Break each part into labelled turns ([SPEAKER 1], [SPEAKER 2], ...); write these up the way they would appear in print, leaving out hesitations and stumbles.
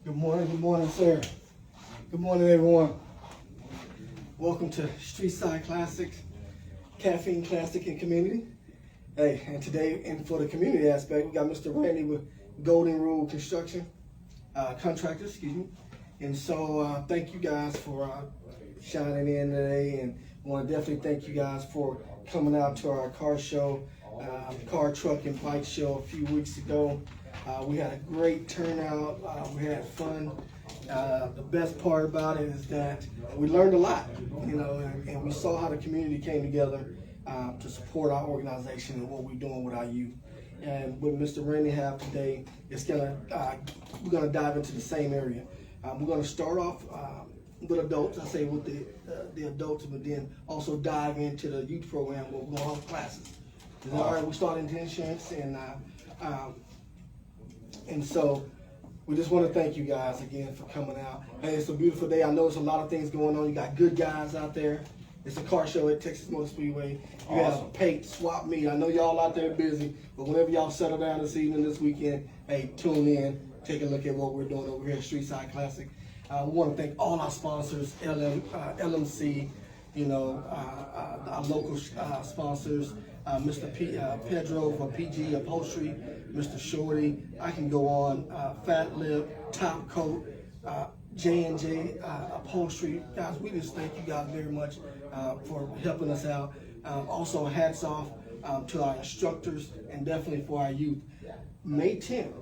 [SPEAKER 1] Good morning, sir. Good morning, everyone. Welcome to Streetside Classics, Caffeine Classic and Community. Hey, and today, and for the community aspect, we got Mr. Randy with Golden Rule Construction, Contractors, excuse me. And so, thank you guys for shining in today, and I want to definitely thank you guys for coming out to our car show, car, truck, and bike show a few weeks ago. We had a great turnout. We had fun. The best part about it is that we learned a lot, you know, and we saw how the community came together to support our organization and what we're doing with our youth. And what Mr. Randy have today is we're gonna dive into the same area. We're gonna start off with adults. I say with the adults, but then also dive into the youth program where we're gonna have classes. All right, we started into insurance, and so we just want to thank you guys again for coming out. Hey, it's a beautiful day. I know there's a lot of things going on. You got good guys out there. It's a car show at Texas Motor Speedway. You have a paint swap meet. I know y'all out there busy, but whenever y'all settle down this evening, this weekend, hey, tune in, take a look at what we're doing over here at Streetside Classic. We want to thank all our sponsors, LMC, you know, our local sponsors, Mr. Pedro for PG Upholstery, Mr. Shorty, I can go on, Fat Lip, Top Coat, J&J Upholstery. Guys, we just thank you guys very much for helping us out. Also, hats off to our instructors and definitely for our youth. May 10th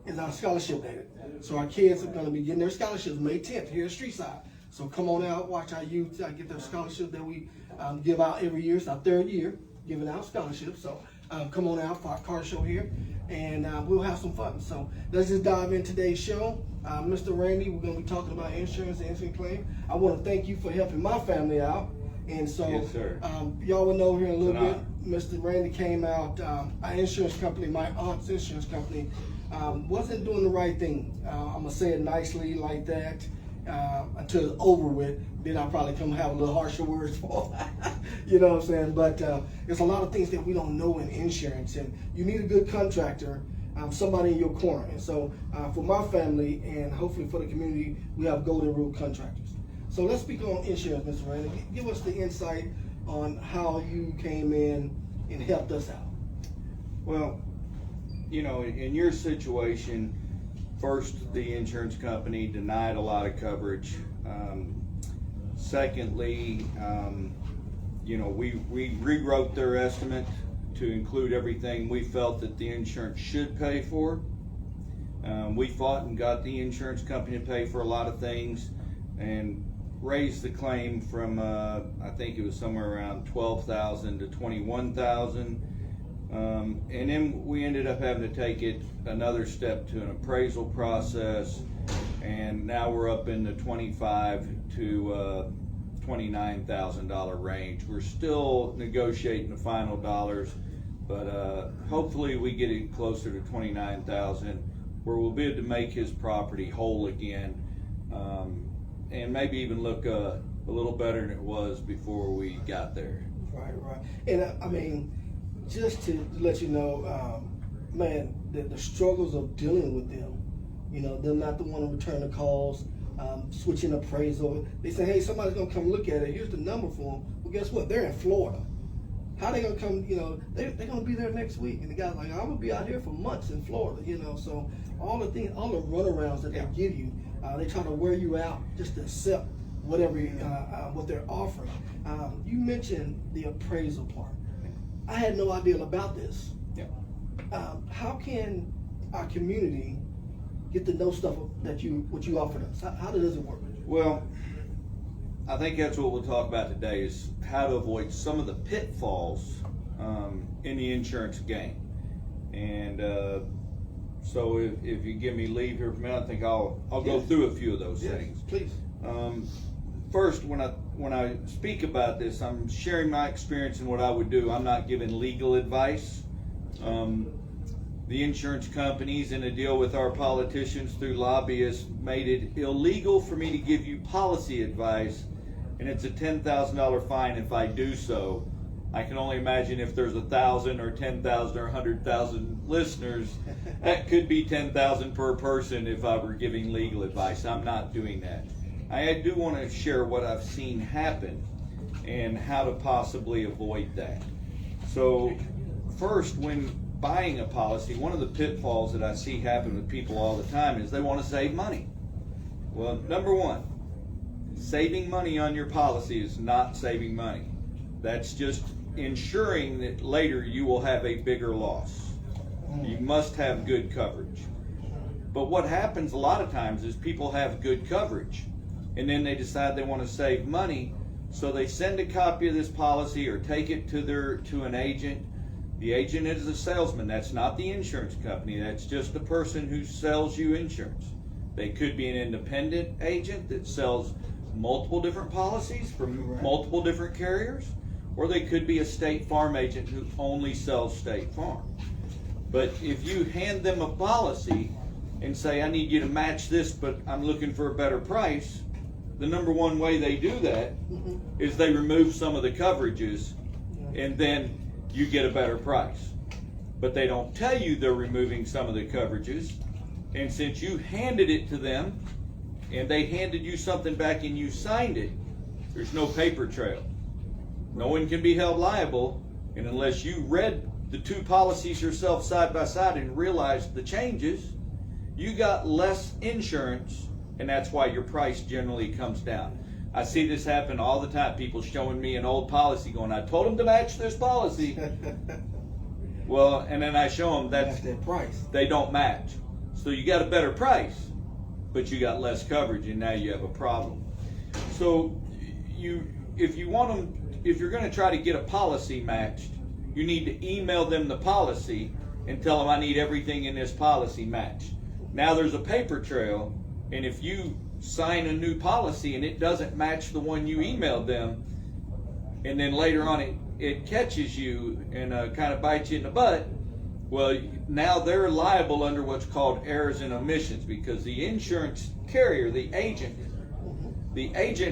[SPEAKER 1] is our scholarship day. So our kids are going to be getting their scholarships May 10th here at Streetside. So come on out, watch our youth get their scholarship that we give out every year. It's our third year giving out scholarships. So come on out for our car show here, and we'll have some fun. So let's just dive in today's show. Mr. Randy, we're going to be talking about insurance and insurance claim. I want to thank you for helping my family out. And so
[SPEAKER 2] yes, sir.
[SPEAKER 1] Y'all will know here in a little bit, Mr. Randy came out, our insurance company, my aunt's insurance company, wasn't doing the right thing. I'm going to say it nicely like that. Until it's over with, then I'll probably come have a little harsher words for you know what I'm saying? But there's a lot of things that we don't know in insurance, and you need a good contractor, somebody in your corner. And so for my family and hopefully for the community, we have Golden Rule Contractors. So let's speak on insurance, Mr. Randy. Give us the insight on how you came in and helped us out.
[SPEAKER 2] Well, you know, in your situation, first, the insurance company denied a lot of coverage. Secondly, you know, we rewrote their estimate to include everything we felt that the insurance should pay for. We fought and got the insurance company to pay for a lot of things and raised the claim from, I think it was somewhere around $12,000 to $21,000. And then we ended up having to take it another step to an appraisal process, and now we're up in the $25,000 to $29,000 range. We're still negotiating the final dollars, but hopefully we get it closer to $29,000, where we'll be able to make his property whole again, and maybe even look a little better than it was before we got there.
[SPEAKER 1] Right. And I mean, just to let you know, man, the struggles of dealing with them, you know, they're not the one to return the calls, switching appraisal. They say, hey, somebody's gonna come look at it. Here's the number for them. Well, guess what? They're in Florida. How they gonna come? You know, they're gonna be there next week. And the guy's like, I'm gonna be out here for months in Florida. You know, so all the things, all the runarounds that they give you, they try to wear you out just to accept whatever what they're offering. You mentioned the appraisal part. I had no idea about this.
[SPEAKER 2] Yeah.
[SPEAKER 1] How can our community get to know stuff that what you offered us? How does it work?
[SPEAKER 2] Well, I think that's what we'll talk about today, is how to avoid some of the pitfalls in the insurance game. And so if you give me leave here for a minute, I think I'll go through a few of those things.
[SPEAKER 1] Please.
[SPEAKER 2] First, when I speak about this, I'm sharing my experience and what I would do. I'm not giving legal advice. The insurance companies, in a deal with our politicians through lobbyists, made it illegal for me to give you policy advice, and it's a $10,000 fine if I do so. I can only imagine if there's 1,000 or 10,000 or 100,000 listeners, that could be 10,000 per person if I were giving legal advice. I'm not doing that. I do want to share what I've seen happen and how to possibly avoid that. So first, when buying a policy, one of the pitfalls that I see happen with people all the time is they want to save money. Well, number one, saving money on your policy is not saving money. That's just ensuring that later you will have a bigger loss. You must have good coverage. But what happens a lot of times is people have good coverage and then they decide they want to save money, so they send a copy of this policy or take it to an agent. The agent is a salesman. That's not the insurance company. That's just the person who sells you insurance. They could be an independent agent that sells multiple different policies from multiple different carriers, or they could be a State Farm agent who only sells State Farm. But if you hand them a policy and say, I need you to match this, but I'm looking for a better price, the number one way they do that is they remove some of the coverages and then you get a better price. But they don't tell you they're removing some of the coverages, and since you handed it to them and they handed you something back and you signed it, there's no paper trail. No one can be held liable, and unless you read the two policies yourself side by side and realized the changes, you got less insurance, and that's why your price generally comes down. I see this happen all the time. People showing me an old policy going, I told them to match this policy. Well, and then I show them that's
[SPEAKER 1] their price.
[SPEAKER 2] They don't match. So you got a better price, but you got less coverage, and now you have a problem. So if you're going to try to get a policy matched, you need to email them the policy and tell them I need everything in this policy matched. Now there's a paper trail, and if you sign a new policy and it doesn't match the one you emailed them, and then later on it catches you and kind of bites you in the butt, well, now they're liable under what's called errors and omissions, because the insurance carrier, the agent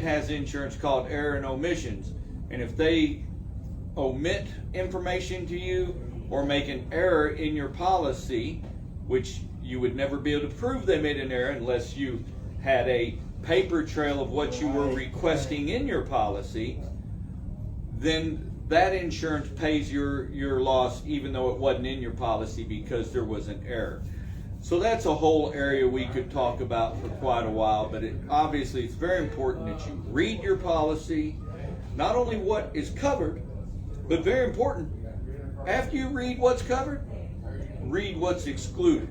[SPEAKER 2] has insurance called error and omissions, and if they omit information to you or make an error in your policy, which you would never be able to prove they made an error unless you had a paper trail of what you were requesting in your policy, then that insurance pays your loss even though it wasn't in your policy because there was an error. So that's a whole area we could talk about for quite a while, but obviously it's very important that you read your policy, not only what is covered, but very important, after you read what's covered, read what's excluded.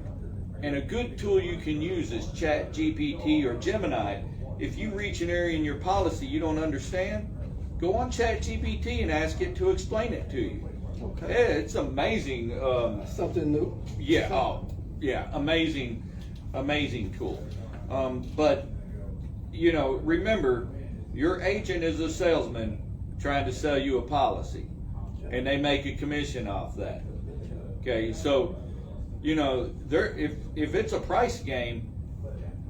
[SPEAKER 2] And a good tool you can use is ChatGPT or Gemini. If you reach an area in your policy you don't understand, go on ChatGPT and ask it to explain it to you.
[SPEAKER 1] Okay.
[SPEAKER 2] Yeah, it's amazing.
[SPEAKER 1] Something new.
[SPEAKER 2] Yeah, amazing tool. But remember, your agent is a salesman trying to sell you a policy, and they make a commission off that. Okay, so if it's a price game,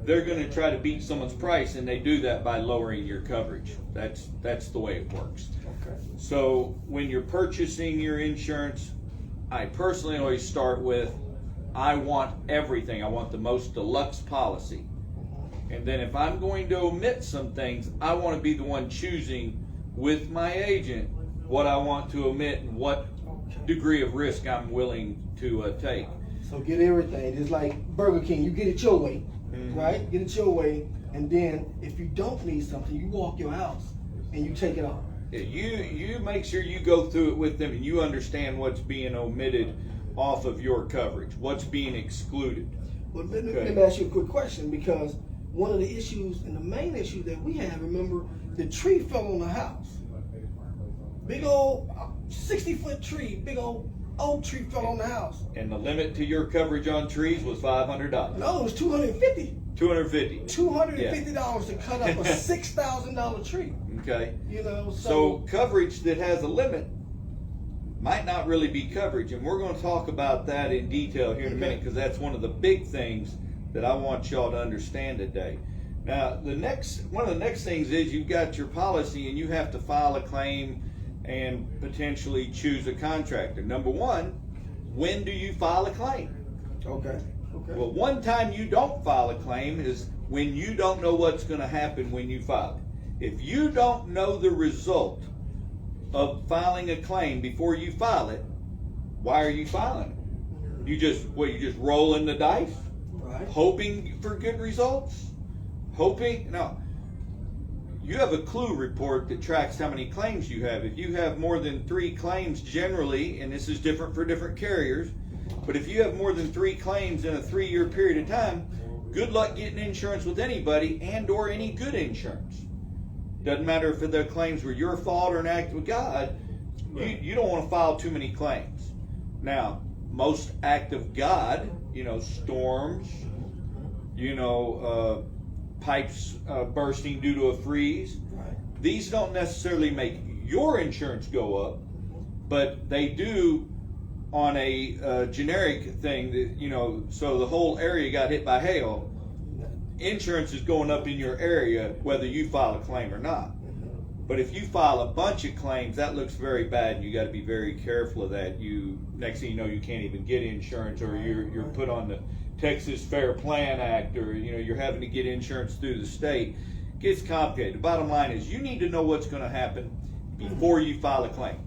[SPEAKER 2] they're going to try to beat someone's price, and they do that by lowering your coverage. That's the way it works.
[SPEAKER 1] Okay.
[SPEAKER 2] So when you're purchasing your insurance, I personally always start with, I want everything. I want the most deluxe policy. And then if I'm going to omit some things, I want to be the one choosing with my agent what I want to omit and what degree of risk I'm willing to take.
[SPEAKER 1] So get everything. It's like Burger King. You get it your way, right? Get it your way, and then if you don't need something, you walk your house and you take it off.
[SPEAKER 2] You make sure you go through it with them and you understand what's being omitted off of your coverage, what's being excluded.
[SPEAKER 1] Well, let me ask you a quick question, because one of the issues and the main issue that we have, remember, the tree fell on the house. Big old 60-foot tree, big old oak tree fell on the house.
[SPEAKER 2] And the limit to your coverage on trees was $500.
[SPEAKER 1] No, it was $250.
[SPEAKER 2] $250.
[SPEAKER 1] $250 to cut up a $6,000 tree.
[SPEAKER 2] Okay.
[SPEAKER 1] So
[SPEAKER 2] coverage that has a limit might not really be coverage, and we're going to talk about that in detail here in a minute, because that's one of the big things that I want y'all to understand today. Now, one of the next things is you've got your policy and you have to file a claim and potentially choose a contractor. Number one, when do you file a claim?
[SPEAKER 1] Okay. Okay.
[SPEAKER 2] Well, one time you don't file a claim is when you don't know what's going to happen when you file it. If you don't know the result of filing a claim before you file it, why are you filing it? You just rolling the dice,
[SPEAKER 1] Right.
[SPEAKER 2] hoping for good results, hoping. No, you have a clue report that tracks how many claims you have. If you have more than 3 claims generally, and this is different for different carriers, but if you have more than 3 claims in a 3-year period of time, good luck getting insurance with anybody and or any good insurance. Doesn't matter if the claims were your fault or an act of God, you don't want to file too many claims. Now, most act of God, storms, pipes bursting due to a freeze,
[SPEAKER 1] Right.
[SPEAKER 2] these don't necessarily make your insurance go up, but they do on a generic thing that, so the whole area got hit by hail, insurance is going up in your area whether you file a claim or not. But if you file a bunch of claims, that looks very bad, and you got to be very careful of that. Next thing you know, you can't even get insurance, or you're put on the Texas Fair Plan Act, or you're having to get insurance through the state. It gets complicated. The bottom line is you need to know what's going to happen before you file a claim.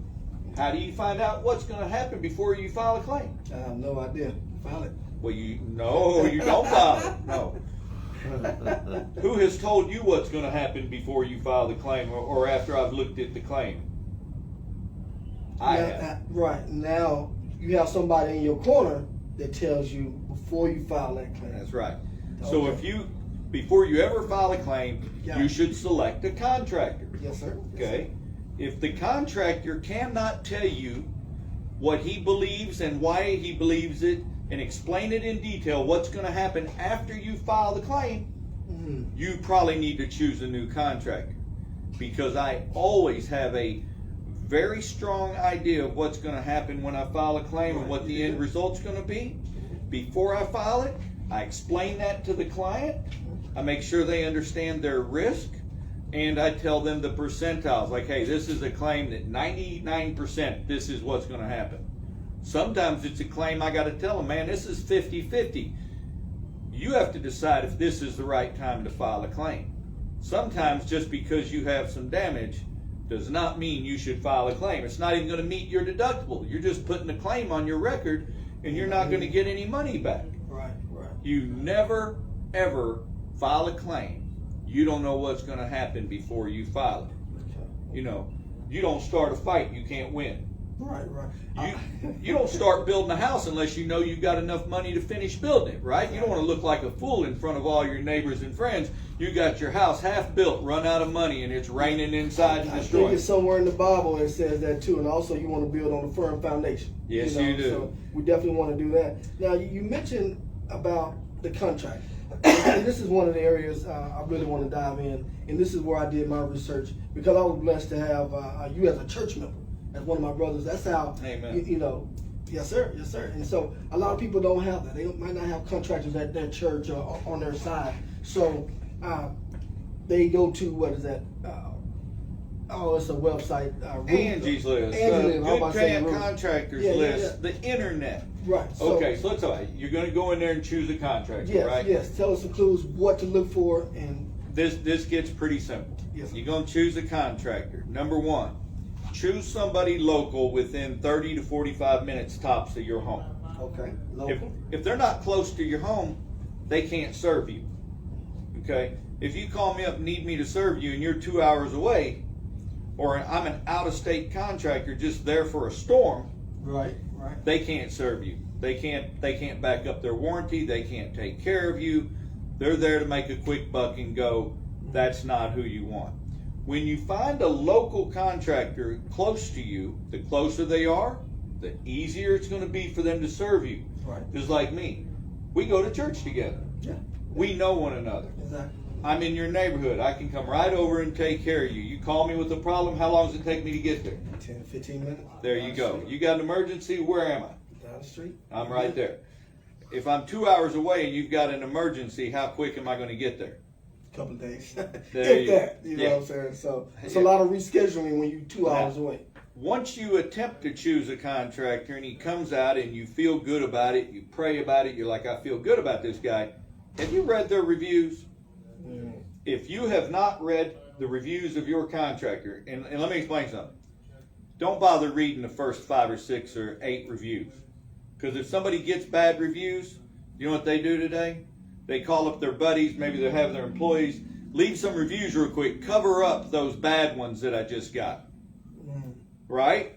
[SPEAKER 2] How do you find out what's going to happen before you file a claim?
[SPEAKER 1] I have no idea. File it.
[SPEAKER 2] Well, you don't file it. No. Who has told you what's going to happen before you file the claim, or after I've looked at the claim? I have.
[SPEAKER 1] Right. Now, you have somebody in your corner that tells you before you file that claim.
[SPEAKER 2] That's right.
[SPEAKER 1] Okay.
[SPEAKER 2] So before you ever file a claim,
[SPEAKER 1] Yeah.
[SPEAKER 2] you should select a contractor.
[SPEAKER 1] Yes, sir.
[SPEAKER 2] Okay? If the contractor cannot tell you what he believes and why he believes it, and explain it in detail what's going to happen after you file the claim, you probably need to choose a new contractor. Because I always have a very strong idea of what's going to happen when I file a claim and what the end result's going to be. Before I file it, I explain that to the client. I make sure they understand their risk, and I tell them the percentiles. Like, hey, this is a claim that 99%, this is what's going to happen. Sometimes it's a claim I got to tell them, man, this is 50-50. You have to decide if this is the right time to file a claim. Sometimes just because you have some damage does not mean you should file a claim. It's not even going to meet your deductible. You're just putting a claim on your record, and you're not going to get any money back.
[SPEAKER 1] Right.
[SPEAKER 2] You never, ever file a claim. You don't know what's going to happen before you file it.
[SPEAKER 1] Okay.
[SPEAKER 2] You don't start a fight you can't win.
[SPEAKER 1] Right.
[SPEAKER 2] You don't start building a house unless you know you've got enough money to finish building it, right? You don't want to look like a fool in front of all your neighbors and friends. You got your house half built, run out of money, and it's raining inside and
[SPEAKER 1] I think
[SPEAKER 2] destroyed.
[SPEAKER 1] it's somewhere in the Bible it says that too, and also you want to build on a firm foundation.
[SPEAKER 2] Yes, you do.
[SPEAKER 1] So we definitely want to do that. Now, you mentioned about the contract. And this is one of the areas I really want to dive in, and this is where I did my research, because I was blessed to have you as a church member, as one of my brothers. That's how,
[SPEAKER 2] Amen.
[SPEAKER 1] Yes, sir. And so a lot of people don't have that. They might not have contractors at their church or on their side. So they go to, what is that? It's a website.
[SPEAKER 2] Angie's List, good paying contractors list, the internet.
[SPEAKER 1] Right. So,
[SPEAKER 2] Okay, so let's all right. You're going to go in there and choose a contractor, right?
[SPEAKER 1] Yes. Tell us some clues, what to look for, and
[SPEAKER 2] This gets pretty simple.
[SPEAKER 1] Yes.
[SPEAKER 2] You're going to choose a contractor. Number one, choose somebody local within 30 to 45 minutes tops of your home.
[SPEAKER 1] okay, local.
[SPEAKER 2] If they're not close to your home, they can't serve you. Okay? If you call me up and need me to serve you and you're 2 hours away, or I'm an out-of-state contractor just there for a storm,
[SPEAKER 1] Right.
[SPEAKER 2] they can't serve you. They can't back up their warranty. They can't take care of you. They're there to make a quick buck and go. That's not who you want. When you find a local contractor close to you, the closer they are, the easier it's going to be for them to serve you.
[SPEAKER 1] Right.
[SPEAKER 2] Just like me. We go to church together.
[SPEAKER 1] Yeah.
[SPEAKER 2] We know one another.
[SPEAKER 1] Exactly.
[SPEAKER 2] I'm in your neighborhood. I can come right over and take care of you. You call me with a problem, how long does it take me to get there?
[SPEAKER 1] 10, 15 minutes.
[SPEAKER 2] There you go. You got an emergency, where am I?
[SPEAKER 1] Down the street.
[SPEAKER 2] I'm right there. If I'm 2 hours away and you've got an emergency, how quick am I going to get there?
[SPEAKER 1] Couple of days.
[SPEAKER 2] There
[SPEAKER 1] Get that. You know what I'm saying? So it's a lot of rescheduling when you're 2 hours away.
[SPEAKER 2] once you attempt to choose a contractor and he comes out and you feel good about it, you pray about it, you're like, I feel good about this guy. Have you read their reviews? If you have not read the reviews of your contractor, and let me explain something. Don't bother reading the first 5 or 6 or 8 reviews. Because if somebody gets bad reviews, you know what they do today? They call up their buddies, maybe they have their employees, leave some reviews real quick, cover up those bad ones that I just got. Right?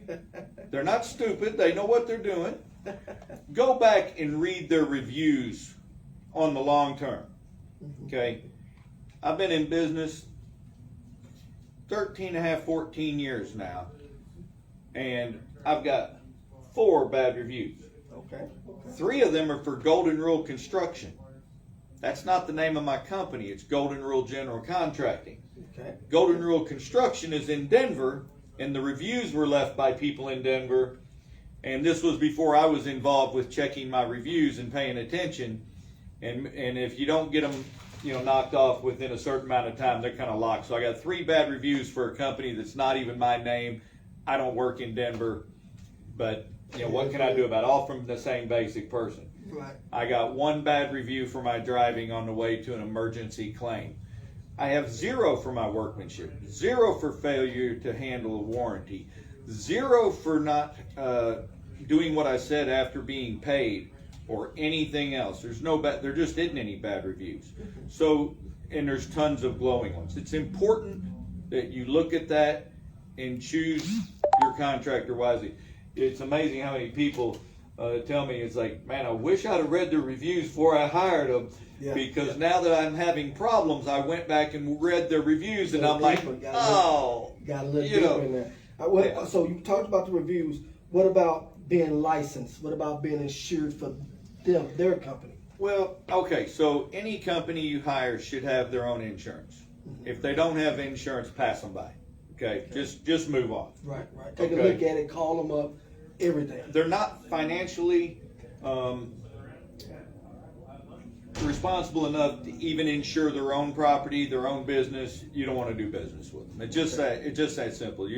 [SPEAKER 2] They're not stupid, they know what they're doing. Go back and read their reviews on the long term. Okay? I've been in business 13 and a half, 14 years now, and I've got 4 bad reviews.
[SPEAKER 1] Okay.
[SPEAKER 2] 3 of them are for Golden Rule Construction. That's not the name of my company. It's Golden Rule General Contracting.
[SPEAKER 1] Okay.
[SPEAKER 2] Golden Rule Construction is in Denver, and the reviews were left by people in Denver. And this was before I was involved with checking my reviews and paying attention. And if you don't get them, knocked off within a certain amount of time, they're kind of locked. So I got 3 bad reviews for a company that's not even my name. I don't work in Denver, but what can I do about it? All from the same basic person.
[SPEAKER 1] Right.
[SPEAKER 2] I got 1 bad review for my driving on the way to an emergency claim. I have 0 for my workmanship, 0 for failure to handle a warranty, 0 for not doing what I said after being paid, or anything else. There just isn't any bad reviews. So, and there's tons of glowing ones. It's important that you look at that and choose your contractor wisely. It's amazing how many people tell me, it's like, man, I wish I'd have read the reviews before I hired them, because now that I'm having problems, I went back and read the reviews, and I'm like, oh,
[SPEAKER 1] got a little deeper in there. So you talked about the reviews. What about being licensed? What about being insured for their company?
[SPEAKER 2] Well, okay, so any company you hire should have their own insurance. If they don't have insurance, pass them by. Okay, just move on.
[SPEAKER 1] Right. Take a look at it, call them up, everything.
[SPEAKER 2] They're not financially responsible enough to even insure their own property, their own business. You don't want to do business with them. It's just that simple.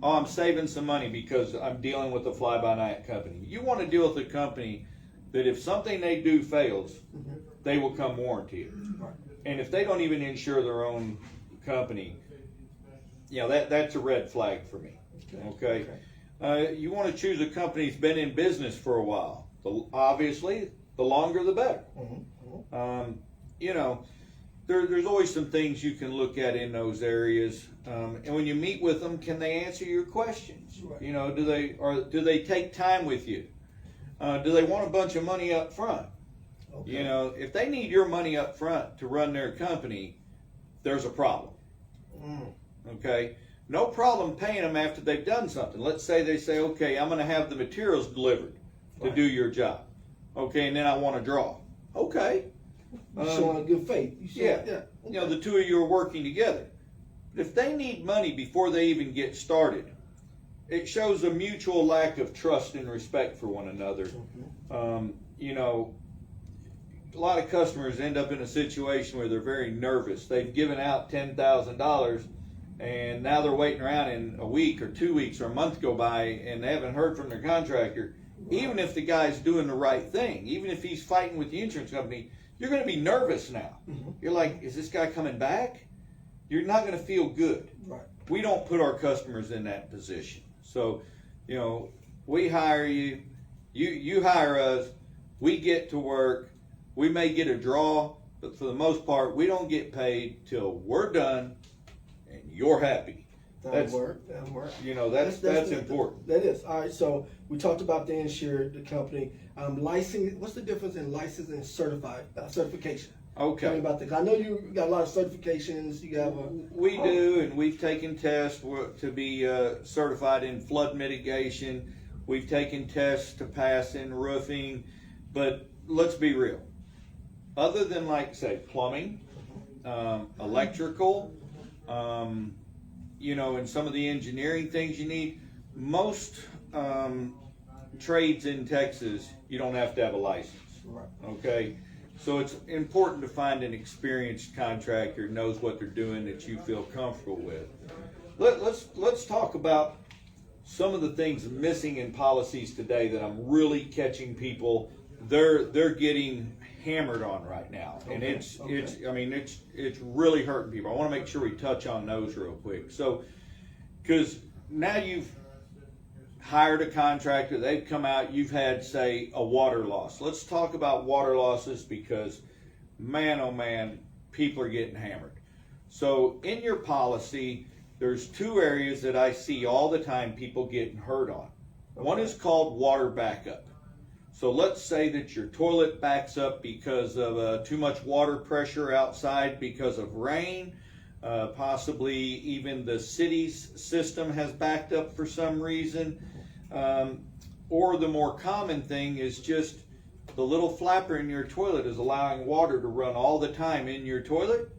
[SPEAKER 2] I'm saving some money because I'm dealing with a fly-by-night company. You want to deal with a company that if something they do fails, they will come warranty it.
[SPEAKER 1] Right.
[SPEAKER 2] And if they don't even insure their own company, that's a red flag for me. Okay? You want to choose a company that's been in business for a while. Obviously, the longer the better. There's always some things you can look at in those areas. And when you meet with them, can they answer your questions? Right. Do they take time with you? Do they want a bunch of money up front? Okay. If they need your money up front to run their company, there's a problem. Okay? No problem paying them after they've done something. Let's say they say, okay, I'm going to have the materials delivered to do your job. Okay, and then I want to draw. Okay.
[SPEAKER 1] You're showing a good faith.
[SPEAKER 2] Okay. The 2 of you are working together. But if they need money before they even get started, it shows a mutual lack of trust and respect for one another. A lot of customers end up in a situation where they're very nervous. They've given out $10,000, and now they're waiting around, and a week or 2 weeks or a month go by, and they haven't heard from their contractor. Right. Even if the guy's doing the right thing, even if he's fighting with the insurance company, you're going to be nervous now. You're like, is this guy coming back? You're not going to feel good.
[SPEAKER 1] Right.
[SPEAKER 2] We don't put our customers in that position. So, we hire you, you hire us, we get to work, we may get a draw, but for the most part, we don't get paid till we're done and you're happy.
[SPEAKER 1] That'll work.
[SPEAKER 2] That's important.
[SPEAKER 1] That is. All right, so we talked about the insured, the company. License, what's the difference in license and certification?
[SPEAKER 2] Okay.
[SPEAKER 1] Tell me about that. I know you got a lot of certifications.
[SPEAKER 2] We do, and we've taken tests to be certified in flood mitigation. We've taken tests to pass in roofing, but let's be real. Other than, like, say, plumbing, electrical, and some of the engineering things you need, most trades in Texas, you don't have to have a license.
[SPEAKER 1] Right.
[SPEAKER 2] Okay? So it's important to find an experienced contractor who knows what they're doing that you feel comfortable with. Let's talk about some of the things missing in policies today that I'm really catching people, they're getting hammered on right now, and it's really hurting people. I want to make sure we touch on those real quick. So, because now you've hired a contractor, they've come out, you've had, say, a water loss. Let's talk about water losses, because man, oh man, people are getting hammered. So in your policy, there's two areas that I see all the time people getting hurt on. One is called water backup. So let's say that your toilet backs up because of too much water pressure outside because of rain. Possibly even the city's system has backed up for some reason. Or the more common thing is just the little flapper in your toilet is allowing water to run all the time in your toilet,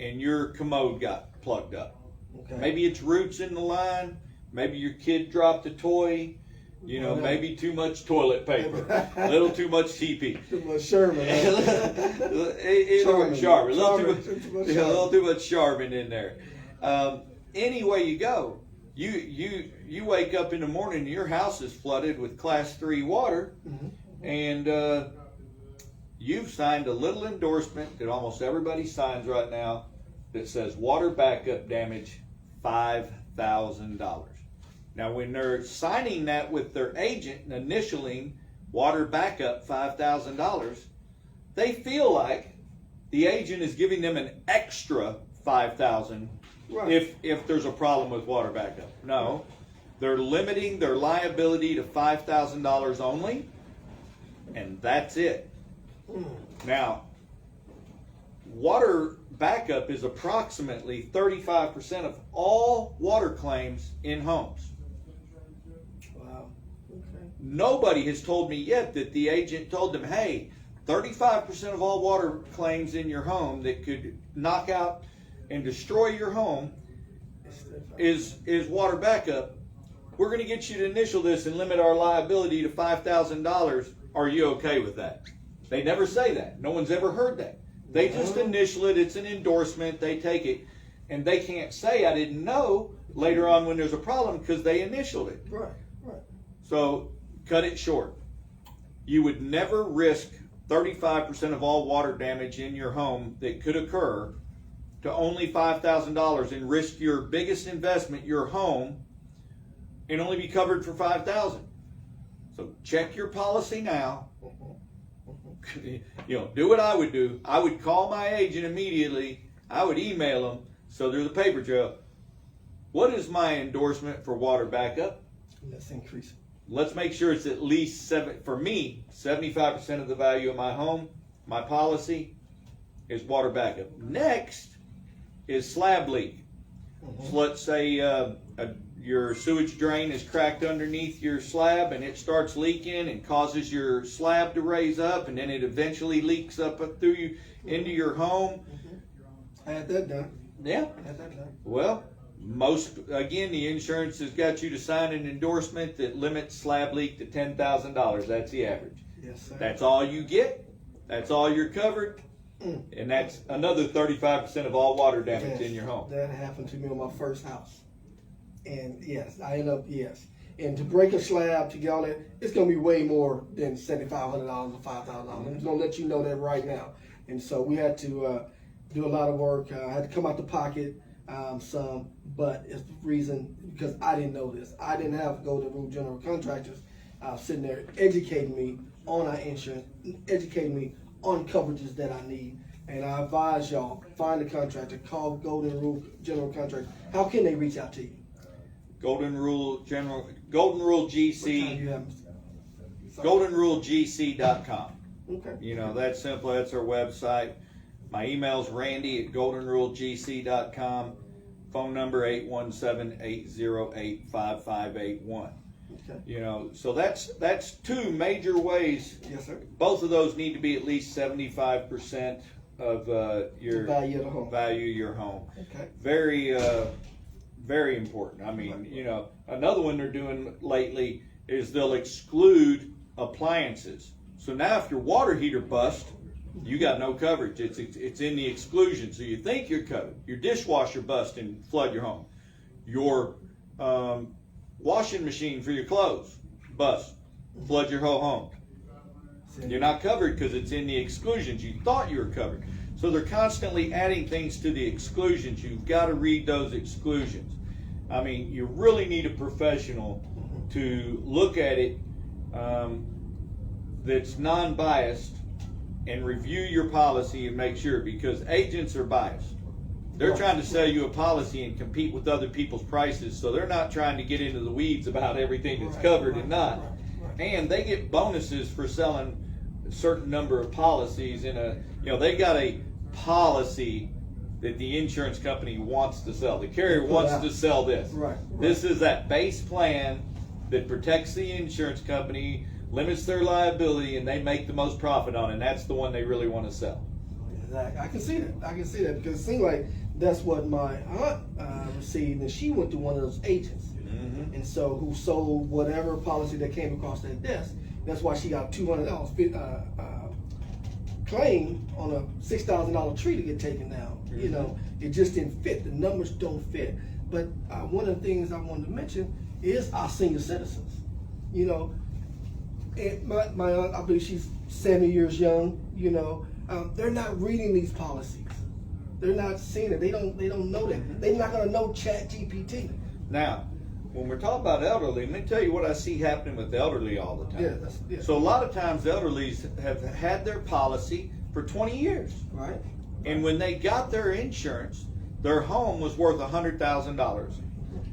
[SPEAKER 2] and your commode got plugged up. Okay. Maybe it's roots in the line, maybe your kid dropped a toy, maybe too much toilet paper, a little too much TP.
[SPEAKER 1] Too much Sherman.
[SPEAKER 2] Sharman. A little too much Sharman in there. Any way you go, you wake up in the morning and your house is flooded with class 3 water, and you've signed a little endorsement that almost everybody signs right now that says water backup damage $5,000. Now, when they're signing that with their agent and initialing water backup $5,000, they feel like the agent is giving them an extra $5,000 if there's a problem with water backup. No, they're limiting their liability to $5,000 only, and that's it. Now, water backup is approximately 35% of all water claims in homes.
[SPEAKER 1] Wow. Okay.
[SPEAKER 2] Nobody has told me yet that the agent told them, hey, 35% of all water claims in your home that could knock out and destroy your home is water backup. We're going to get you to initial this and limit our liability to $5,000. Are you okay with that? They never say that. No one's ever heard that. They just initial it. It's an endorsement. They take it. And they can't say, I didn't know later on when there's a problem, because they initialed it.
[SPEAKER 1] Right.
[SPEAKER 2] So cut it short. You would never risk 35% of all water damage in your home that could occur to only $5,000 and risk your biggest investment, your home, and only be covered for $5,000. So check your policy now. Do what I would do. I would call my agent immediately. I would email them. So there's a paper trail. What is my endorsement for water backup?
[SPEAKER 1] Let's increase it.
[SPEAKER 2] Let's make sure it's at least 75% of the value of my home. My policy is water backup. Next is slab leak. So let's say your sewage drain is cracked underneath your slab and it starts leaking and causes your slab to raise up, and then it eventually leaks up through you into your home.
[SPEAKER 1] I had that done.
[SPEAKER 2] Yeah.
[SPEAKER 1] I had that done.
[SPEAKER 2] Well, the insurance has got you to sign an endorsement that limits slab leak to $10,000. That's the average.
[SPEAKER 1] Yes, sir.
[SPEAKER 2] That's all you get. That's all you're covered. And that's another 35% of all water damage in your home.
[SPEAKER 1] That happened to me on my first house. And yes, I ended up, And to break a slab to get all that, it's going to be way more than $7,500 or $5,000. I'm just going to let you know that right now. And so we had to do a lot of work. I had to come out the pocket some, but it's the reason because I didn't know this. I didn't have Golden Rule General Contractors sitting there educating me on our insurance, educating me on coverages that I need. And I advise y'all, find a contractor, call Golden Rule General Contractor. How can they reach out to you?
[SPEAKER 2] Golden Rule GC, goldenrulegc.com.
[SPEAKER 1] Okay.
[SPEAKER 2] That's simple. That's our website. My email's randy@goldenrulegc.com. Phone number 817-808-5581.
[SPEAKER 1] Okay.
[SPEAKER 2] So that's two major ways.
[SPEAKER 1] Yes, sir.
[SPEAKER 2] Both of those need to be at least 75% of your
[SPEAKER 1] value of the home.
[SPEAKER 2] Value of your home.
[SPEAKER 1] Okay.
[SPEAKER 2] Very important. I mean, another one they're doing lately is they'll exclude appliances. So now if your water heater busts, you got no coverage. It's in the exclusion. So you think you're covered. Your dishwasher busts and flood your home. Your washing machine for your clothes, bust, flood your whole home. You're not covered because it's in the exclusions. You thought you were covered. So they're constantly adding things to the exclusions. You've got to read those exclusions. I mean, you really need a professional to look at it that's non-biased and review your policy and make sure, because agents are biased. They're trying to sell you a policy and compete with other people's prices, so they're not trying to get into the weeds about everything that's covered and not. And they get bonuses for selling a certain number of policies in a, they got a policy that the insurance company wants to sell. The carrier wants to sell this. This is that base plan that protects the insurance company, limits their liability, and they make the most profit on it. And that's the one they really want to sell.
[SPEAKER 1] I can see that because it seems like that's what my aunt received, and she went to one of those agents, and so who sold whatever policy that came across their desk. That's why she got $200 claim on a $6,000 tree to get taken down. It just didn't fit. The numbers don't fit. But one of the things I wanted to mention is our senior citizens. And my aunt, I believe she's 70 years young. They're not reading these policies. They're not seeing it. They don't know that. They're not going to know ChatGPT.
[SPEAKER 2] Now, when we're talking about elderly, let me tell you what I see happening with the elderly all the time. So a lot of times the elderly have had their policy for 20 years.
[SPEAKER 1] Right.
[SPEAKER 2] And when they got their insurance, their home was worth $100,000.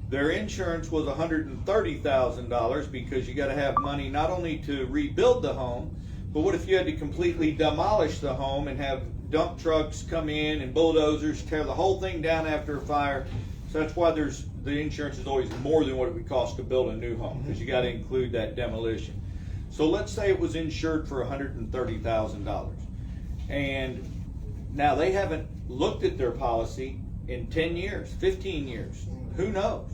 [SPEAKER 2] Their insurance was $130,000 because you got to have money not only to rebuild the home, but what if you had to completely demolish the home and have dump trucks come in and bulldozers tear the whole thing down after a fire? So that's why the insurance is always more than what it would cost to build a new home, because you got to include that demolition. So let's say it was insured for $130,000, and now they haven't looked at their policy in 10 years, 15 years, who knows?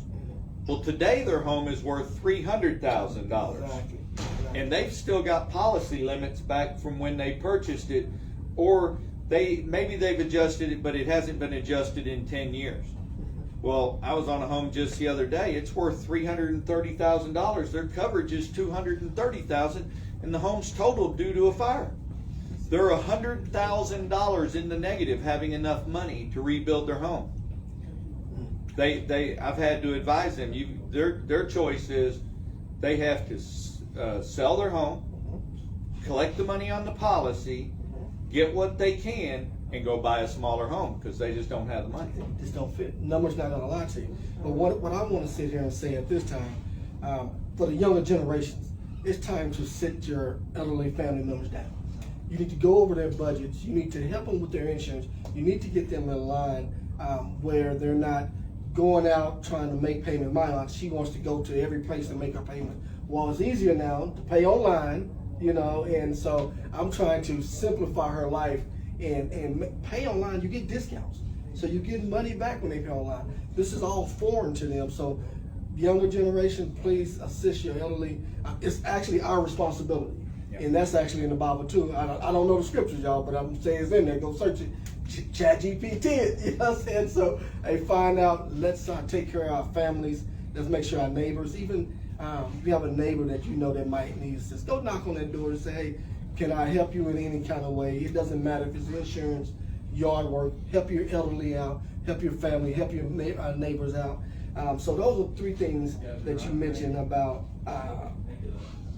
[SPEAKER 2] Well, today their home is worth $300,000.
[SPEAKER 1] Exactly.
[SPEAKER 2] And they've still got policy limits back from when they purchased it, or maybe they've adjusted it, but it hasn't been adjusted in 10 years. Well, I was on a home just the other day. It's worth $330,000. Their coverage is $230,000, and the home's totaled due to a fire. They're $100,000 in the negative, having enough money to rebuild their home. I've had to advise them. Their choice is they have to sell their home, collect the money on the policy, get what they can, and go buy a smaller home because they just don't have the money.
[SPEAKER 1] Just don't fit. Numbers not gonna lie to you. But what I want to sit here and say at this time, for the younger generations, it's time to sit your elderly family members down. You need to go over their budgets. You need to help them with their insurance. You need to get them in line where they're not going out trying to make payment. My aunt, she wants to go to every place to make her payment. Well, it's easier now to pay online, and so I'm trying to simplify her life and pay online. You get discounts. So you get money back when they pay online. This is all foreign to them. So younger generation, please assist your elderly. It's actually our responsibility. And that's actually in the Bible too. I don't know the scriptures, y'all, but I'm saying it's in there. Go search it. ChatGPT it. You know what I'm saying? So, find out. Let's take care of our families. Let's make sure our neighbors, even if you have a neighbor that you know that might need assistance, go knock on that door and say, hey, can I help you in any kind of way? It doesn't matter if it's insurance, yard work. Help your elderly out. Help your family. Help your neighbors out. So those are three things that you mentioned about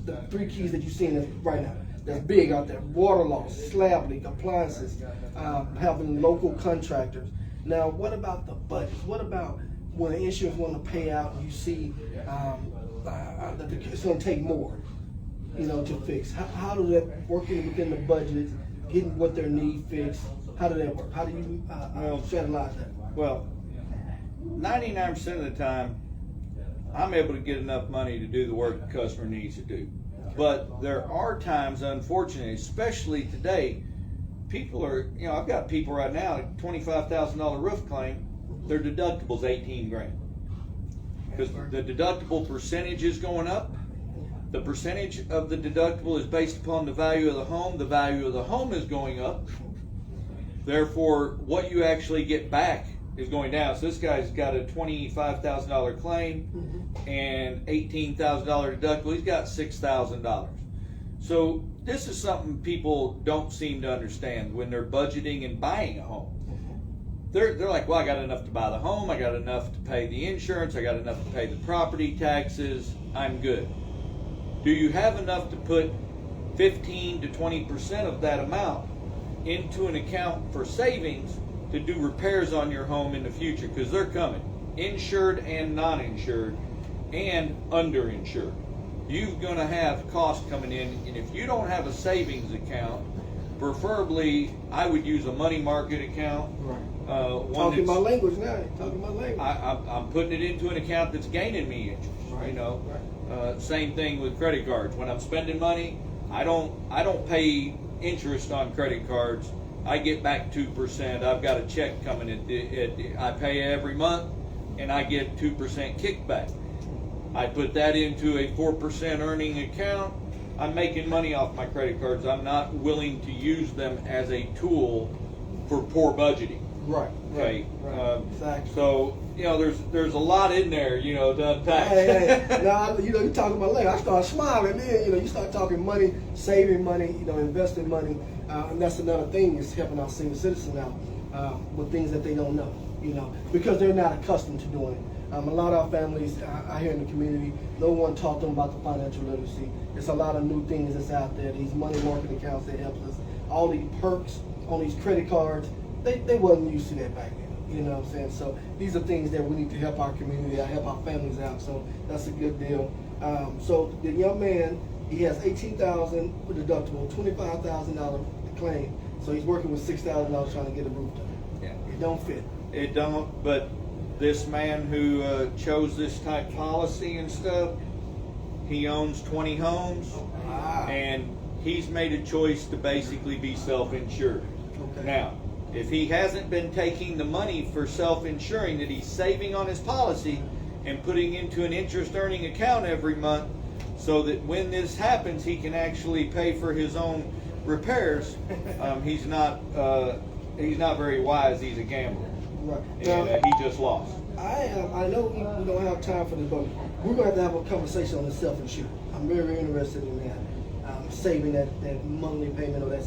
[SPEAKER 1] the three keys that you're seeing right now. That's big out there. Water loss, slab leak, appliances, having local contractors. Now, what about the budgets? What about when the insurance want to pay out and you see that it's going to take more, to fix? How does that working within the budget, getting what their need fixed? How does that work? How do you strategize that?
[SPEAKER 2] Well, 99% of the time, I'm able to get enough money to do the work the customer needs to do. But there are times, unfortunately, especially today, people are, I've got people right now, $25,000 roof claim, their deductible's $18,000. Because the deductible percentage is going up. The percentage of the deductible is based upon the value of the home. The value of the home is going up. Therefore, what you actually get back is going down. So this guy's got a $25,000 claim and $18,000 deductible. He's got $6,000. So this is something people don't seem to understand when they're budgeting and buying a home. They're like, well, I got enough to buy the home, I got enough to pay the insurance, I got enough to pay the property taxes, I'm good. Do you have enough to put 15 to 20% of that amount into an account for savings to do repairs on your home in the future? Because they're coming, insured and non-insured and underinsured. You're going to have costs coming in, and if you don't have a savings account, preferably I would use a money market account.
[SPEAKER 1] Right.
[SPEAKER 2] Talking
[SPEAKER 1] my language now. Talking my language.
[SPEAKER 2] I'm putting it into an account that's gaining me interest.
[SPEAKER 1] Right.
[SPEAKER 2] You know.
[SPEAKER 1] Right.
[SPEAKER 2] Same thing with credit cards. When I'm spending money, I don't pay interest on credit cards. I get back 2%. I've got a check coming in. I pay every month, and I get 2% kickback. I put that into a 4% earning account. I'm making money off my credit cards. I'm not willing to use them as a tool for poor budgeting.
[SPEAKER 1] Right.
[SPEAKER 2] Okay.
[SPEAKER 1] Exactly.
[SPEAKER 2] So there's a lot in there, to unpack.
[SPEAKER 1] Hey. Now you're talking about language. I start smiling. Then you start talking money, saving money, investing money, and that's another thing is helping our senior citizens out with things that they don't know. Because they're not accustomed to doing it. A lot of our families out here in the community, no one taught them about the financial literacy. There's a lot of new things that's out there. These money market accounts that help us. All these perks on these credit cards, they wasn't used to that back then. You know what I'm saying? So these are things that we need to help our community out, help our families out. So that's a good deal. So the young man, he has $18,000 deductible, $25,000 claim. So he's working with $6,000 trying to get a roof done.
[SPEAKER 2] Yeah.
[SPEAKER 1] It don't fit.
[SPEAKER 2] It don't, but this man who chose this type policy and stuff, he owns 20 homes, and he's made a choice to basically be self-insured.
[SPEAKER 1] Okay.
[SPEAKER 2] Now, if he hasn't been taking the money for self-insuring that he's saving on his policy and putting into an interest-earning account every month so that when this happens, he can actually pay for his own repairs, he's not very wise. He's a gambler.
[SPEAKER 1] Right.
[SPEAKER 2] And he just lost.
[SPEAKER 1] I know we don't have time for this, but we're going to have a conversation on the self-insured. I'm very interested in that. Saving that monthly payment or that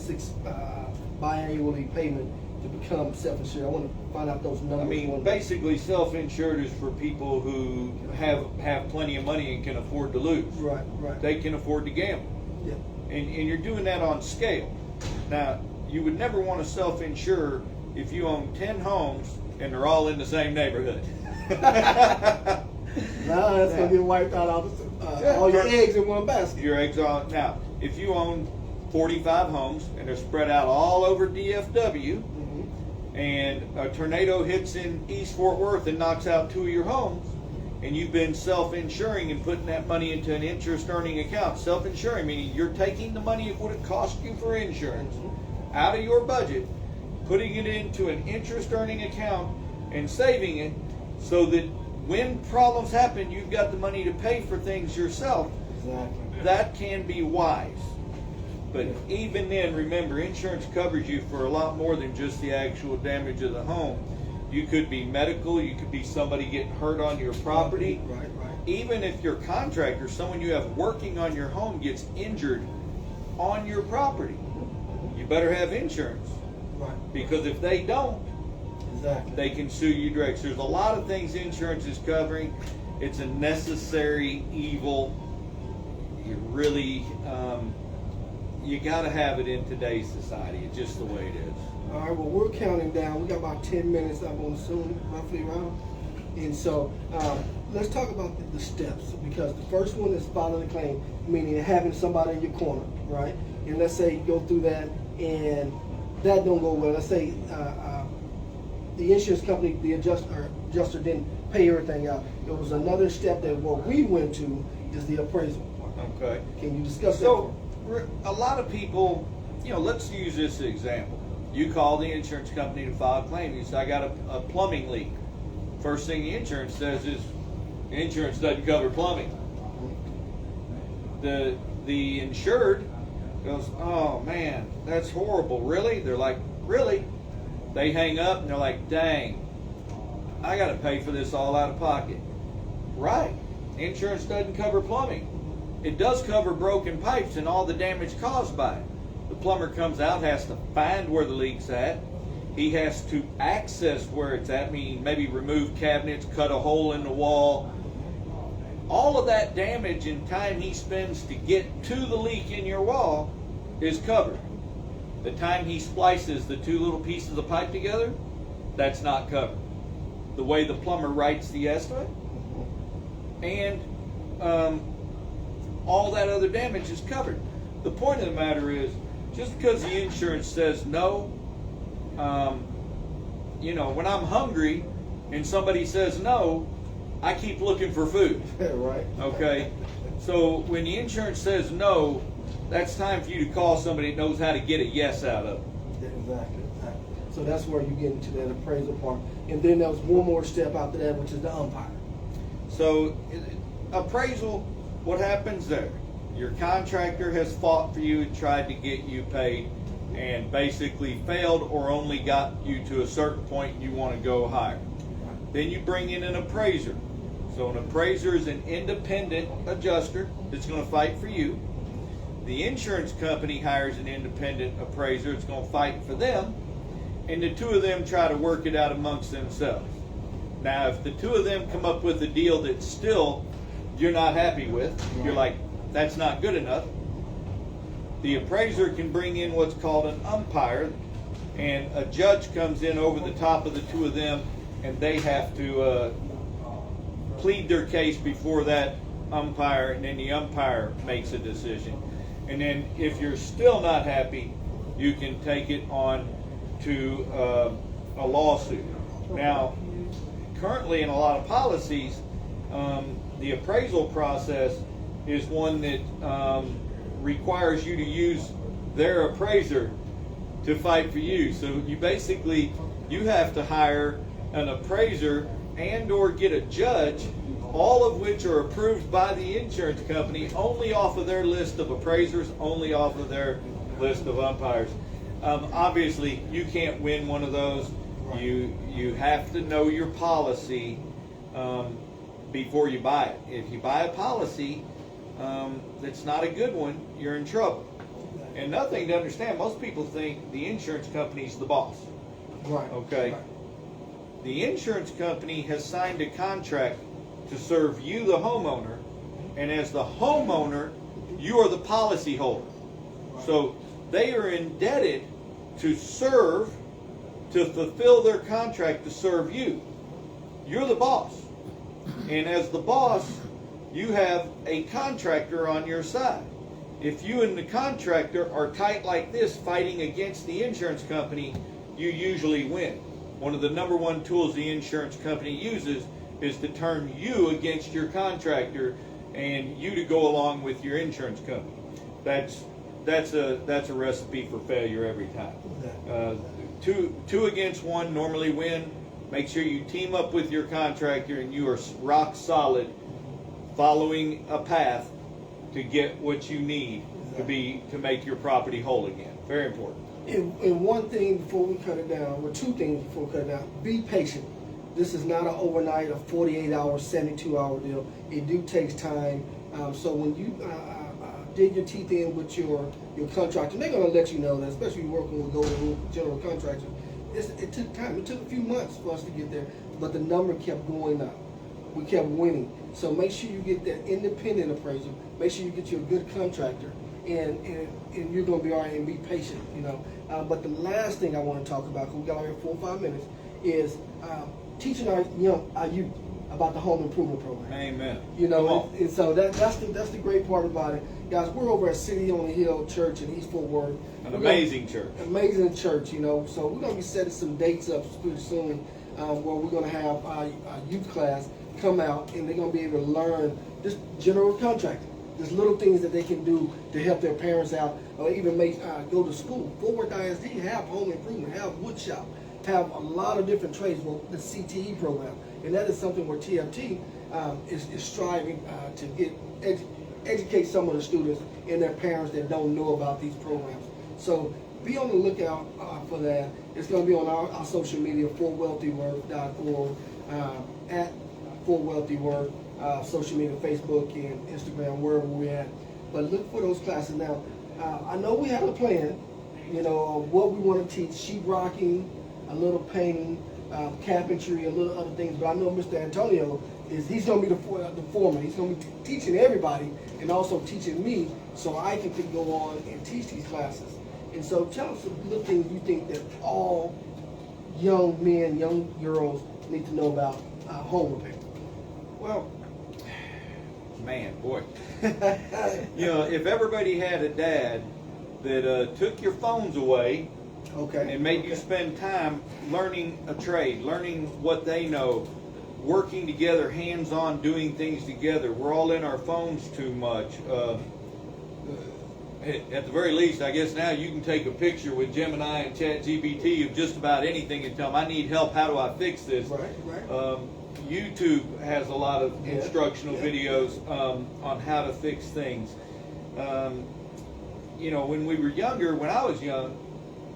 [SPEAKER 1] biannually payment to become self-insured. I want to find out those numbers.
[SPEAKER 2] I mean, basically, self-insured is for people who have plenty of money and can afford to lose.
[SPEAKER 1] Right, right.
[SPEAKER 2] They can afford to gamble.
[SPEAKER 1] Yeah.
[SPEAKER 2] And you're doing that on scale. Now, you would never want to self-insure if you own 10 homes and they're all in the same neighborhood.
[SPEAKER 1] No, that's going to get wiped out all your eggs in one basket.
[SPEAKER 2] Your eggs on. Now, if you own 45 homes and they're spread out all over DFW, and a tornado hits in East Fort Worth and knocks out 2 of your homes, and you've been self-insuring and putting that money into an interest-earning account. Self-insuring meaning you're taking the money it would have cost you for insurance out of your budget, putting it into an interest-earning account and saving it so that when problems happen, you've got the money to pay for things yourself.
[SPEAKER 1] Exactly.
[SPEAKER 2] That can be wise. But even then, remember, insurance covers you for a lot more than just the actual damage of the home. You could be medical, you could be somebody getting hurt on your property.
[SPEAKER 1] Right, right.
[SPEAKER 2] Even if your contractor, someone you have working on your home, gets injured on your property, you better have insurance.
[SPEAKER 1] Right.
[SPEAKER 2] Because if they don't,
[SPEAKER 1] exactly,
[SPEAKER 2] they can sue you direct. So there's a lot of things insurance is covering. It's a necessary evil. You really, you got to have it in today's society. It's just the way it is.
[SPEAKER 1] All right, well, we're counting down. We got about 10 minutes, I'm going to assume, roughly around. And so let's talk about the steps, because the first one is filing a claim, meaning having somebody in your corner, right? And let's say you go through that and that don't go well. Let's say the insurance company, the adjuster didn't pay everything out. There was another step that what we went to is the appraisal.
[SPEAKER 2] Okay.
[SPEAKER 1] Can you discuss that?
[SPEAKER 2] So a lot of people, let's use this example. You call the insurance company to file a claim. You say, I got a plumbing leak. First thing the insurance says is, the insurance doesn't cover plumbing. The insured goes, oh man, that's horrible. Really? They're like, really? They hang up and they're like, dang, I got to pay for this all out of pocket. Right. Insurance doesn't cover plumbing. It does cover broken pipes and all the damage caused by it. The plumber comes out, has to find where the leak's at. He has to access where it's at, meaning maybe remove cabinets, cut a hole in the wall. All of that damage and time he spends to get to the leak in your wall is covered. The time he splices the two little pieces of pipe together, that's not covered. The way the plumber writes the estimate and all that other damage is covered. The point of the matter is, just because the insurance says no, you know, when I'm hungry and somebody says no, I keep looking for food.
[SPEAKER 1] Right.
[SPEAKER 2] Okay? So when the insurance says no, that's time for you to call somebody that knows how to get a yes out of it.
[SPEAKER 1] Exactly. So that's where you get into that appraisal part. And then there was one more step after that, which is the umpire.
[SPEAKER 2] So appraisal, what happens there? Your contractor has fought for you and tried to get you paid and basically failed or only got you to a certain point and you want to go higher. Then you bring in an appraiser. So an appraiser is an independent adjuster that's going to fight for you. The insurance company hires an independent appraiser that's going to fight for them, and the two of them try to work it out amongst themselves. Now, if the two of them come up with a deal that still you're not happy with, you're like, that's not good enough, the appraiser can bring in what's called an umpire, and a judge comes in over the top of the two of them, and they have to plead their case before that umpire, and then the umpire makes a decision. And then if you're still not happy, you can take it on to a lawsuit. Now, currently in a lot of policies, the appraisal process is one that requires you to use their appraiser to fight for you. So you have to hire an appraiser and or get a judge, all of which are approved by the insurance company only off of their list of appraisers, only off of their list of umpires. Obviously, you can't win one of those. You have to know your policy before you buy it. If you buy a policy that's not a good one, you're in trouble. And another thing to understand, most people think the insurance company's the boss.
[SPEAKER 1] Right.
[SPEAKER 2] Okay.
[SPEAKER 1] Right.
[SPEAKER 2] The insurance company has signed a contract to serve you, the homeowner, and as the homeowner, you are the policy holder. So they are indebted to fulfill their contract to serve you. You're the boss. And as the boss, you have a contractor on your side. If you and the contractor are tight like this, fighting against the insurance company, you usually win. One of the number one tools the insurance company uses is to turn you against your contractor and you to go along with your insurance company. That's a recipe for failure every time. Two against one normally win. Make sure you team up with your contractor and you are rock solid, following a path to get what you need to make your property whole again. Very important.
[SPEAKER 1] And one thing before we cut it down, or two things before we cut it down, be patient. This is not an overnight, a 48-hour, 72-hour deal. It do takes time. So when you dig your teeth in with your contractor, they're going to let you know that, especially working with Golden Rule general contractors. It took time. It took a few months for us to get there, but the number kept going up. We kept winning. So make sure you get that independent appraisal. Make sure you get you a good contractor, and you're going to be all right, and be patient, you know. But the last thing I want to talk about, because we got only 4 or 5 minutes, is teaching our youth about the home improvement program.
[SPEAKER 2] Amen.
[SPEAKER 1] You know, and so that's the great part about it, guys. We're over at City on the Hill Church in East Fort Worth.
[SPEAKER 2] An amazing church.
[SPEAKER 1] Amazing church, you know. So we're gonna be setting some dates up pretty soon, where we're gonna have our youth class come out, and they're gonna be able to learn just general contracting, just little things that they can do to help their parents out, or even go to school. Fort Worth ISD have home improvement, have wood shop, have a lot of different trades. Well, the CTE program, and that is something where TFT is striving to educate some of the students and their parents that don't know about these programs. So be on the lookout for that. It's going to be on our social media, fortwealthyworth.org. at For Wealthy Word, social media, Facebook and Instagram, wherever we're at. But look for those classes. Now, I know we have a plan, you know, of what we want to teach: sheetrocking, a little painting, carpentry, a little other things. But I know Mr. Antonio he's going to be the foreman. He's going to be teaching everybody and also teaching me, so I can go on and teach these classes. And so, tell us some little things you think that all young men, young girls need to know about home repair.
[SPEAKER 2] Well, man, boy. You know, if everybody had a dad that took your phones away,
[SPEAKER 1] okay,
[SPEAKER 2] and made you spend time learning a trade, learning what they know, working together, hands-on, doing things together. We're all in our phones too much. At the very least, I guess now you can take a picture with Gemini and ChatGPT of just about anything and tell them, I need help, how do I fix this?
[SPEAKER 1] Right.
[SPEAKER 2] YouTube has a lot of instructional videos on how to fix things. You know, when we were younger, when I was young,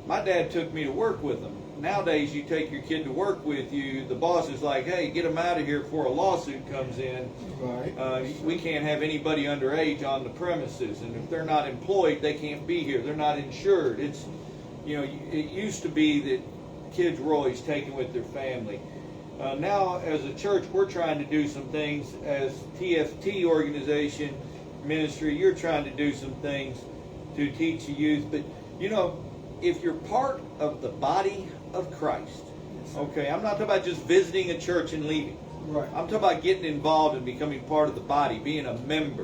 [SPEAKER 2] my dad took me to work with him. Nowadays, you take your kid to work with you, the boss is like, hey, get them out of here before a lawsuit comes in.
[SPEAKER 1] Right.
[SPEAKER 2] We can't have anybody underage on the premises, and if they're not employed, they can't be here. They're not insured. It's, you know, it used to be that kids were always taken with their family. Now, as a church, we're trying to do some things. As TFT organization, ministry, you're trying to do some things to teach the youth. But, you know, if you're part of the body of Christ, okay, I'm not talking about just visiting a church and leaving.
[SPEAKER 1] Right.
[SPEAKER 2] I'm talking about getting involved and becoming part of the body, being a member.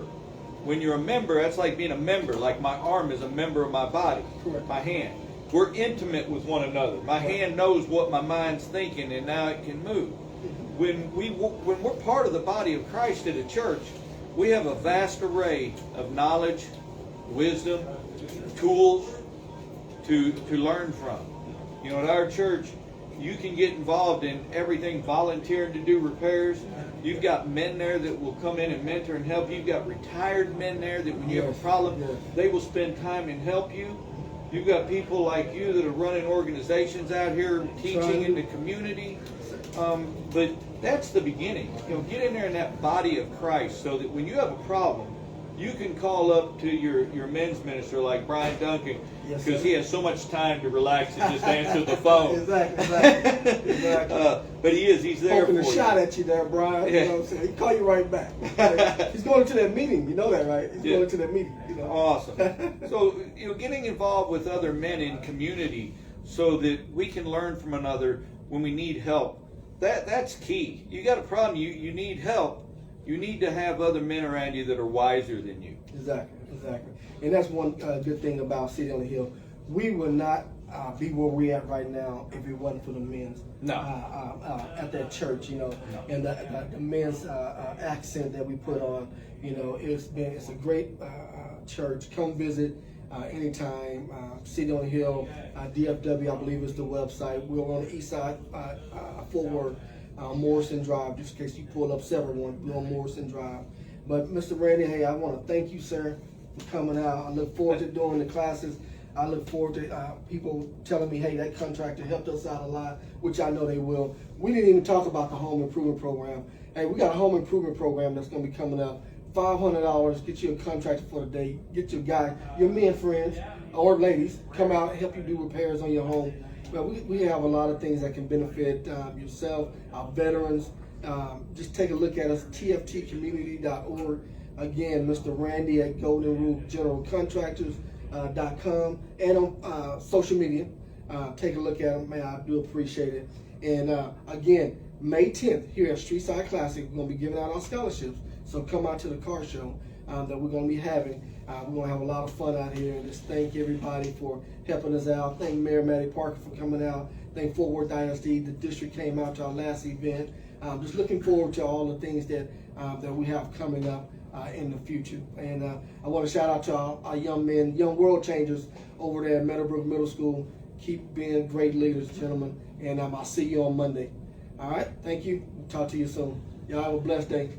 [SPEAKER 2] When you're a member, that's like being a member. Like my arm is a member of my body.
[SPEAKER 1] Correct.
[SPEAKER 2] My hand. We're intimate with one another. My hand knows what my mind's thinking, and now it can move. When we're part of the body of Christ at a church, we have a vast array of knowledge, wisdom, tools to learn from. You know, at our church, you can get involved in everything, volunteering to do repairs. You've got men there that will come in and mentor and help you. You've got retired men there that when you have a problem, they will spend time and help you. You've got people like you that are running organizations out here, teaching in the community. But that's the beginning. You know, get in there in that body of Christ so that when you have a problem, you can call up to your men's minister like Brian Duncan, because he has so much time to relax and just answer the phone. Exactly. But he's there
[SPEAKER 1] Poking
[SPEAKER 2] for
[SPEAKER 1] a shot at you there, Brian.
[SPEAKER 2] Yeah.
[SPEAKER 1] You know what I'm saying? He call you right back. He's going to that meeting. You know that, right? He's going to that meeting. You know?
[SPEAKER 2] Awesome. So, you know, getting involved with other men in community so that we can learn from another when we need help. That's key. You got a problem, you need help. You need to have other men around you that are wiser than you.
[SPEAKER 1] Exactly. And that's one good thing about City on the Hill. We would not be where we're at right now if it wasn't for the men's at that church, you know, and the men's accent that we put on. You know, it's a great church. Come visit anytime. City on the Hill, DFW, I believe is the website. We're on the east side, forward. Morrison Drive, just in case you pull up 7-1, we're on Morrison Drive. But Mr. Randy, hey, I want to thank you, sir, for coming out. I look forward to doing the classes. I look forward to people telling me, hey, that contractor helped us out a lot, which I know they will. We didn't even talk about the home improvement program. Hey, we got a home improvement program that's going to be coming up. $500, get you a contractor for the day. Get your guy, your men friends or ladies, come out and help you do repairs on your home. But we have a lot of things that can benefit yourself, our veterans. Just take a look at us, tftcommunity.org. Again, Mr. Randy at Golden Rule General Contractors.com and on social media. Take a look at them, man. I do appreciate it. And again, May 10th here at Streetside Classics, we're going to be giving out our scholarships. So come out to the car show that we're going to be having. We're going to have a lot of fun out here, and just thank everybody for helping us out. Thank Mayor Matty Parker for coming out. Thank Fort Worth ISD. The district came out to our last event. Just looking forward to all the things that we have coming up in the future. And I want to shout out to our young men, young world changers over there at Meadowbrook Middle School. Keep being great leaders, gentlemen. And I'll see you on Monday. All right? Thank you. Talk to you soon. Y'all have a blessed day.